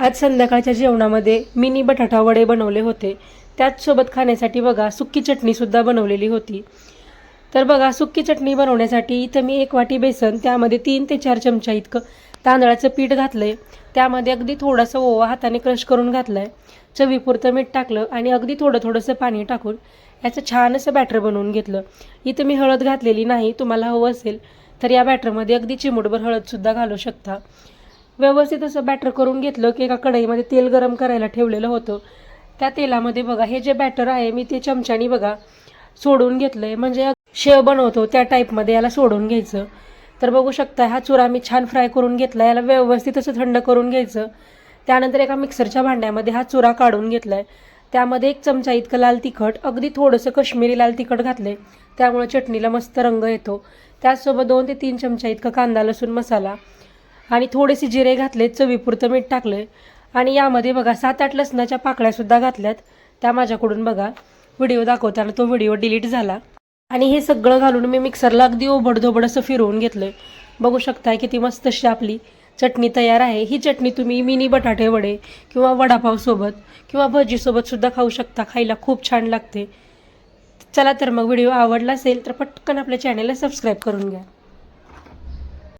आज संध्याकाळच्या जेवणामध्ये मिनी बटाटा वडे बनवले होते. त्याचसोबत खाण्यासाठी बघा सुक्की चटणीसुद्धा बनवलेली होती. तर बघा सुक्की चटणी बनवण्यासाठी इथं मी 1 वाटी बेसन, त्यामध्ये 3 ते 4 चमचा इतकं तांदळाचं पीठ घातलं आहे. त्यामध्ये अगदी थोडंसं ओवा हाताने क्रश करून घातलं आहे. चवीपुरतं मीठ टाकलं आणि अगदी थोडंसं पाणी टाकून याचं छान असं बॅटर बनवून घेतलं. इथं मी हळद घातलेली नाही. तुम्हाला हवं असेल तर या बॅटरमध्ये अगदी चिमूटभर हळदसुद्धा घालू शकता. व्यवस्थित असं बॅटर करून घेतलं की एका कढईमध्ये तेल गरम करायला ठेवलेलं होतं. त्या तेलामध्ये बघा हे जे बॅटर आहे मी ते चमच्यानी बघा सोडून घेतलं आहे. म्हणजे शेव बनवतो त्या टाईपमध्ये याला सोडून घ्यायचं. तर बघू शकता हा चुरा मी छान फ्राय करून घेतला. याला व्यवस्थित असं थंड करून घ्यायचं. त्यानंतर एका मिक्सरच्या भांड्यामध्ये हा चुरा काढून घेतला आहे. त्यामध्ये 1 चमचा इतकं लाल तिखट, अगदी थोडंसं कश्मीरी लाल तिखट घातले, त्यामुळे चटणीला मस्त रंग येतो. त्याचसोबत 2 ते 3 चमचा इतका कांदा लसूण मसाला आणि थोडेसे जिरे घातले, चवीपुरतं मीठ टाकले आणि यामध्ये बघा 7-8 लसणाच्या पाकळ्यासुद्धा घातल्यात. त्या माझ्याकडून बघा व्हिडिओ दाखवताना तो व्हिडिओ डिलीट झाला. आणि हे सगळं घालून मी मिक्सरला अगदी ओबडधोबड असं फिरवून घेतलं. बघू शकताय किती मस्त अशी आपली चटणी तयार आहे. ही चटणी तुम्ही मिनी बटाटे वडे किंवा वडापावसोबत किंवा भजीसोबतसुद्धा खाऊ शकता. खायला खूप छान लागते. चला तर मग व्हिडिओ आवडला असेल तर पटकन आपल्या चॅनलला सबस्क्राईब करून घ्या.